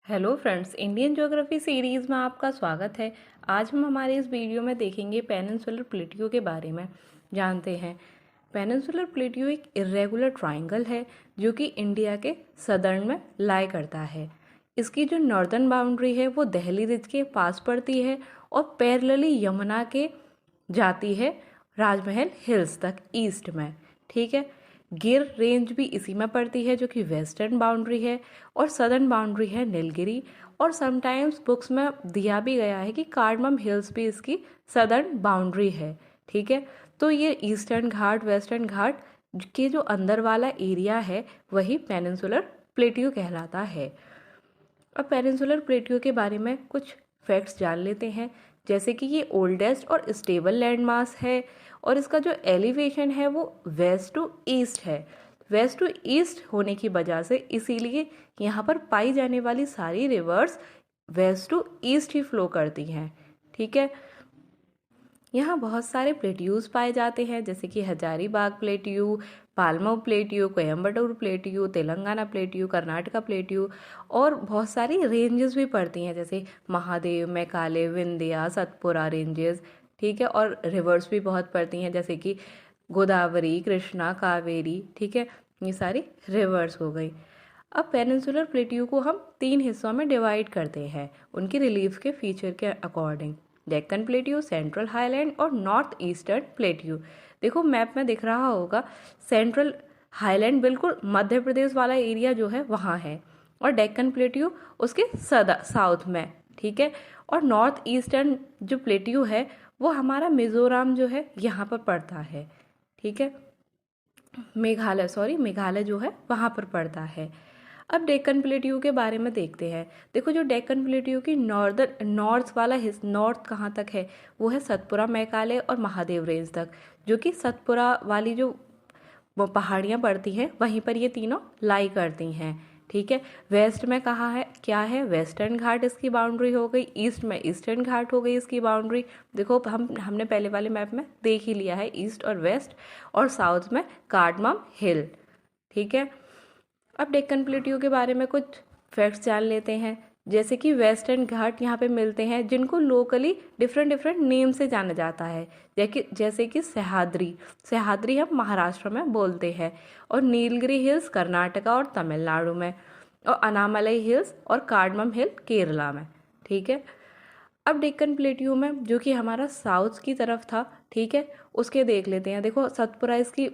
Hello friends, Indian geography series में आपका स्वागत है। आज हम हमारे इस वीडियो में देखेंगे पेनिनसुलर प्लेटियो के बारे में। जानते हैं, पेनिनसुलर प्लेटियो एक इर्रेगुलर ट्रायंगल है जो कि इंडिया के सदर्न में लाई करता है। इसकी जो नॉर्दर्न बाउंड्री है वो दिल्ली रिज के पास पड़ती है और पैरेलली यमुना के जाती है राजमहल हिल्स तक ईस्ट में। ठीक है, गिर रेंज भी इसी में पड़ती है जो कि वेस्टर्न बाउंड्री है और सदर्न बाउंड्री है नीलगिरी। और समटाइम्स बुक्स में दिया भी गया है कि कार्डमम हिल्स भी इसकी सदर्न बाउंड्री है। ठीक है, तो ये ईस्टर्न घाट वेस्टर्न घाट के जो अंदर वाला एरिया है वही पेनिनसुलर प्लेटियो कहलाता है। अब पेनिनसुलर प्लेटियो के बारे में कुछ फैक्ट्स जान लेते हैं, जैसे कि ये ओल्डेस्ट और स्टेबल लैंडमास है और इसका जो एलिवेशन है वो वेस्ट टू ईस्ट है। वेस्ट टू ईस्ट होने की वजह से इसीलिए यहाँ पर पाई जाने वाली सारी रिवर्स वेस्ट टू ईस्ट ही फ्लो करती हैं। ठीक है, यहाँ बहुत सारे प्लेट्यूज पाए जाते हैं, जैसे कि Hazaribagh plateau, Palamau plateau, Coimbatore plateau, Telangana plateau, Karnataka plateau और बहुत सारी रेंजेस भी पड़ती हैं, जैसे महादेव, मैकाले, विंध्या, सतपुरा रेंजेस। ठीक है, और रिवर्स भी बहुत पड़ती हैं, जैसे कि गोदावरी, कृष्णा, कावेरी। ठीक है, ये सारी रिवर्स हो गई। अब पेनिनसुलर प्लेट्यू को हम 3 हिस्सों में डिवाइड करते हैं उनकी रिलीफ के फीचर के according. Deccan plateau, central highland और नॉर्थ ईस्टर्न प्लेट्यू। देखो मैप में दिख रहा होगा, सेंट्रल हाईलैंड बिल्कुल मध्य प्रदेश वाला एरिया जो है वहाँ है और डेक्कन प्लेट्यू उसके साउथ में। ठीक है, और नॉर्थ ईस्टर्न जो प्लेट्यू है वो हमारा मिजोरम जो है यहाँ पर पड़ता है। ठीक है, मेघालय जो है वहाँ पर पड़ता है। अब डेक्कन प्लेट्यू के बारे में देखते हैं। देखो, जो डेक्कन प्लेट्यू की नॉर्थ वाला नॉर्थ कहाँ तक है, वो है सतपुरा, मैकाले और महादेव रेंज तक, जो कि सतपुरा वाली जो पहाड़ियाँ पड़ती हैं वहीं पर ये तीनों लाई करती हैं। ठीक है, वेस्ट में कहाँ है, क्या है, वेस्टर्न घाट इसकी बाउंड्री हो गई, ईस्ट में ईस्टर्न घाट हो गई इसकी बाउंड्री। देखो हमने पहले वाले मैप में देख ही लिया है, ईस्ट और वेस्ट, और साउथ में कार्डमम हिल। ठीक है, अब डेक्कन प्लेट्यू के बारे में कुछ फैक्ट्स जान लेते हैं, जैसे कि वेस्टर्न घाट यहाँ पे मिलते हैं जिनको लोकली डिफरेंट डिफरेंट नेम से जाना जाता है, जैसे कि सह्याद्री हम महाराष्ट्र में बोलते हैं, और नीलगिरी हिल्स कर्नाटका और तमिलनाडु में, और अनामलई हिल्स और कार्डमम हिल केरला में। ठीक है, अब डेक्कन प्लेट्यू में जो कि हमारा साउथ की तरफ था, ठीक है, उसके देख लेते हैं। देखो, सतपुरा इसकी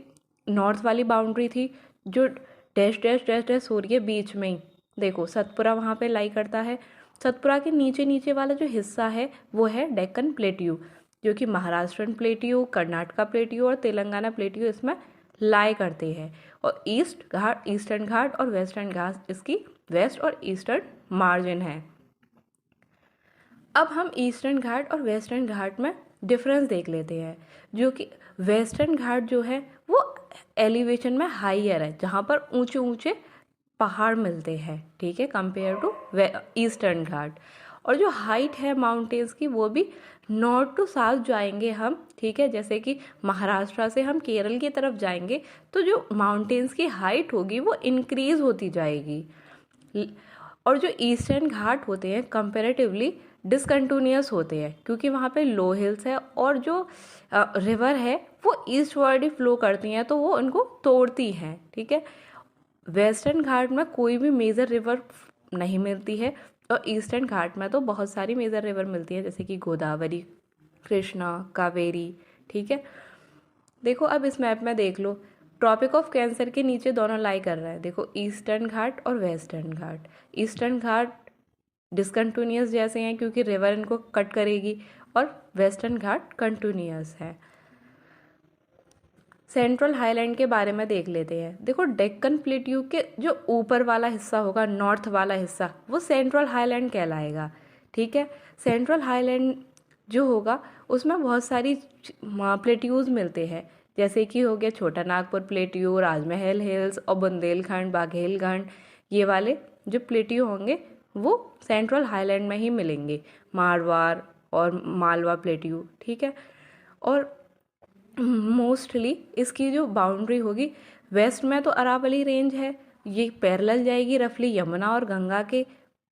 नॉर्थ वाली बाउंड्री थी जो डैश डैश डैश डैश हो रही है बीच में ही। देखो, सतपुरा वहाँ पे लाई करता है। सतपुरा के नीचे नीचे वाला जो हिस्सा है वो है डेक्कन प्लेट्यू, जो कि महाराष्ट्रन प्लेट्यू, कर्नाटका प्लेट्यू और तेलंगाना प्लेट्यू इसमें लाई करते हैं। और ईस्टर्न घाट और वेस्टर्न घाट इसकी वेस्ट और ईस्टर्न मार्जिन है। अब हम ईस्टर्न घाट और वेस्टर्न घाट में डिफरेंस देख लेते हैं, जो कि वेस्टर्न घाट जो है वो एलिवेशन में हाईयर है, जहाँ पर ऊंचे ऊंचे पहाड़ मिलते हैं। ठीक है, कंपेयर टू ईस्टर्न घाट। और जो हाइट है माउंटेन्स की वो भी नॉर्थ टू साउथ जाएंगे हम। ठीक है, जैसे कि महाराष्ट्र से हम केरल की तरफ जाएंगे तो जो माउंटेन्स की हाइट होगी वो इंक्रीज होती जाएगी। और जो ईस्टर्न घाट होते हैं कंपेरेटिवली डिसकंटिन्यूअस होते हैं, क्योंकि वहाँ पे लो हिल्स है और जो रिवर है वो ईस्टवर्ड ही फ्लो करती हैं, तो वो उनको तोड़ती हैं। ठीक है, वेस्टर्न घाट में कोई भी मेजर रिवर नहीं मिलती है और ईस्टर्न घाट में तो बहुत सारी मेजर रिवर मिलती है, जैसे कि गोदावरी, कृष्णा, कावेरी। ठीक है, देखो अब इस मैप में देख लो, ट्रॉपिक ऑफ कैंसर के नीचे दोनों लाई कर रहा है। देखो, ईस्टर्न घाट और वेस्टर्न घाट। ईस्टर्न घाट डिसकंटिन्यूअस जैसे हैं क्योंकि रिवर इनको कट करेगी, और वेस्टर्न घाट कंटिन्यूअस है। सेंट्रल हाईलैंड के बारे में देख लेते हैं। देखो, डेक्कन प्लेट्यू के जो ऊपर वाला हिस्सा होगा, नॉर्थ वाला हिस्सा, वो सेंट्रल हाईलैंड कहलाएगा। ठीक है, सेंट्रल हाईलैंड जो होगा उसमें बहुत सारी प्लेट्यूज मिलते हैं, जैसे कि हो गया छोटा नागपुर प्लेट्यू, राजमहल हिल्स और बुंदेलखंड, बाघेलखंड। ये वाले जो प्लेट्यू होंगे वो सेंट्रल हाईलैंड में ही मिलेंगे, मारवाड़ और मालवा प्लेट्यू। ठीक है, और मोस्टली इसकी जो बाउंड्री होगी, वेस्ट में तो अरावली रेंज है, ये पैरेलल जाएगी रफली यमुना और गंगा के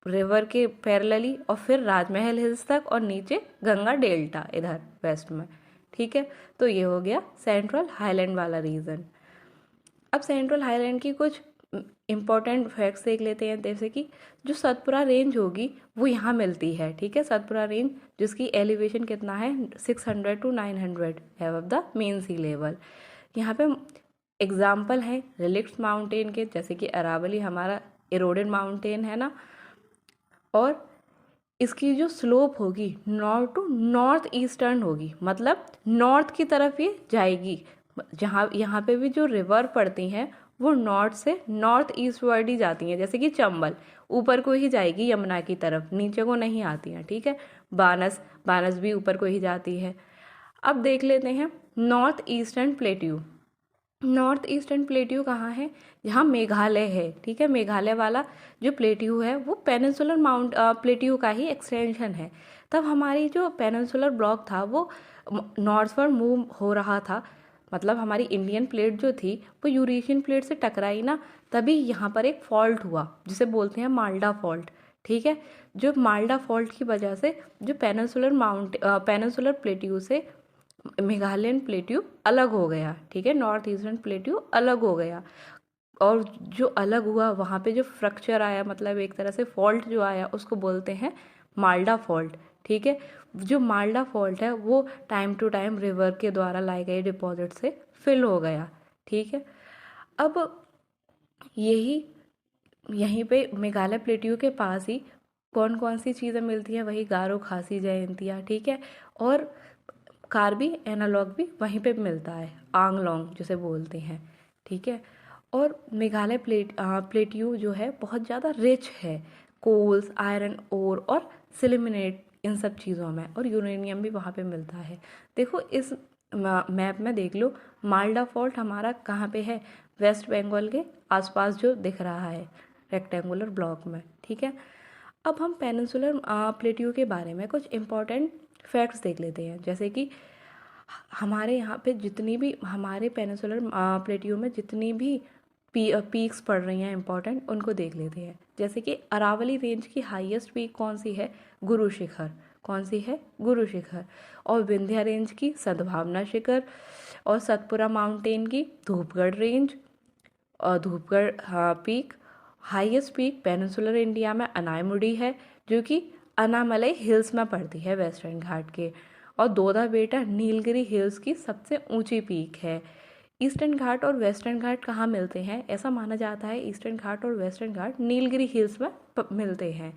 रिवर के पैरेलली और फिर राजमहल हिल्स तक और नीचे गंगा डेल्टा इधर वेस्ट में। ठीक है, तो ये हो गया सेंट्रल हाईलैंड वाला रीजन। अब सेंट्रल हाईलैंड की कुछ इम्पॉर्टेंट फैक्ट्स देख लेते हैं, जैसे कि जो सतपुरा रेंज होगी वो यहाँ मिलती है। ठीक है, सतपुरा रेंज जिसकी एलिवेशन कितना है 600 to 900 above the main sea level. यहाँ पे एग्जाम्पल है रिलिक्स माउंटेन के, जैसे कि अरावली हमारा इरोडेड माउंटेन है ना, और इसकी जो स्लोप होगी नॉर्थ टू नॉर्थ ईस्टर्न होगी, मतलब नॉर्थ की तरफ ये जाएगी। जहाँ यहाँ पे भी जो रिवर पड़ती हैं वो नॉर्थ से नॉर्थ ईस्टवर्ड ही जाती हैं, जैसे कि चंबल ऊपर को ही जाएगी यमुना की तरफ, नीचे को नहीं आती हैं। ठीक है, बानस भी ऊपर को ही जाती है। अब देख लेते हैं north eastern plateau. North eastern plateau कहाँ है? जहाँ मेघालय है। ठीक है, मेघालय वाला जो प्लेट्यू है वो पेनिनसुलर प्लेट्यू का ही एक्सटेंशन है। तब हमारी जो पेनिनसुलर ब्लॉक था वो नॉर्थवर्ड मूव हो रहा था, मतलब हमारी इंडियन प्लेट जो थी वो यूरेशियन प्लेट से टकराई ना, तभी यहाँ पर एक फॉल्ट हुआ जिसे बोलते हैं माल्डा फॉल्ट। ठीक है, जो माल्डा फॉल्ट की वजह से जो पेनिनसुलर प्लेट्यू से मेघालयन प्लेट्यू अलग हो गया। ठीक है, नॉर्थ ईस्टर्न प्लेट्यू अलग हो गया, और जो अलग हुआ वहाँ पे जो फ्रैक्चर आया, मतलब एक तरह से फॉल्ट जो आया उसको बोलते हैं माल्डा फॉल्ट। ठीक है, जो माल्डा फॉल्ट है वो टाइम टू टाइम रिवर के द्वारा लाए गए डिपॉजिट से फिल हो गया। ठीक है, अब यहीं पे मेघालय प्लेट्यू के पास ही कौन कौन सी चीज़ें मिलती हैं, वही गारो खासी जयंतिया। ठीक है, और कार्बी एनालॉग भी वहीं पे मिलता है, आंगलोंग जिसे बोलते हैं। ठीक है, और मेघालय प्लेट्यू जो है बहुत ज़्यादा रिच है कोल्स, आयरन ओर और सिलिमिनेट इन सब चीज़ों में, और यूरेनियम भी वहाँ पे मिलता है। देखो इस मैप में देख लो, माल्डा फॉल्ट हमारा कहाँ पे है? वेस्ट बंगाल के आसपास जो दिख रहा है रेक्टेंगुलर ब्लॉक में। ठीक है, अब हम पेनिनसुलर प्लेट्यू के बारे में कुछ इम्पॉर्टेंट फैक्ट्स देख लेते हैं, जैसे कि हमारे यहाँ पे जितनी भी हमारे पेनिनसुलर प्लेट्यू में जितनी भी पीक्स पड़ रही हैं इम्पॉर्टेंट, उनको देख लेते हैं। जैसे कि अरावली रेंज की हाईएस्ट पीक कौन सी है? गुरु शिखर। कौन सी है? गुरु शिखर। और विंध्या रेंज की सद्भावना शिखर, और सतपुरा माउंटेन की धूपगढ़ रेंज और Dhupgarh peak. Highest peak peninsular India में अनायमुडी है, जो कि अनामलई हिल्स में पड़ती है वेस्टर्न घाट के। और दोदा बेटा नीलगिरी हिल्स की सबसे ऊंची पीक है। ईस्टर्न घाट और वेस्टर्न घाट कहाँ मिलते हैं? ऐसा माना जाता है ईस्टर्न घाट और वेस्टर्न घाट नीलगिरी हिल्स में मिलते हैं।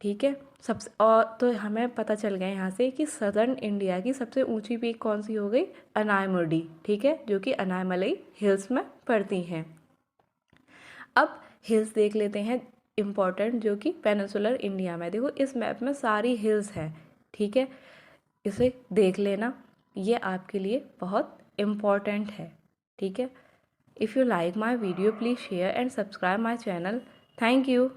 ठीक है, सबसे और तो हमें पता चल गया यहाँ से कि सदर्न इंडिया की सबसे ऊंची पीक कौन सी हो गई? अनायमुडी। ठीक है, जो कि अनायमलई हिल्स में पड़ती हैं। अब हिल्स देख लेते हैं इम्पॉर्टेंट, जो कि पेनिनसुलर इंडिया में। देखो इस मैप में सारी हिल्स हैं। ठीक है, इसे देख लेना, ये आपके लिए बहुत इम्पॉर्टेंट है। ठीक है, if you like my video please share and subscribe my channel. Thank you.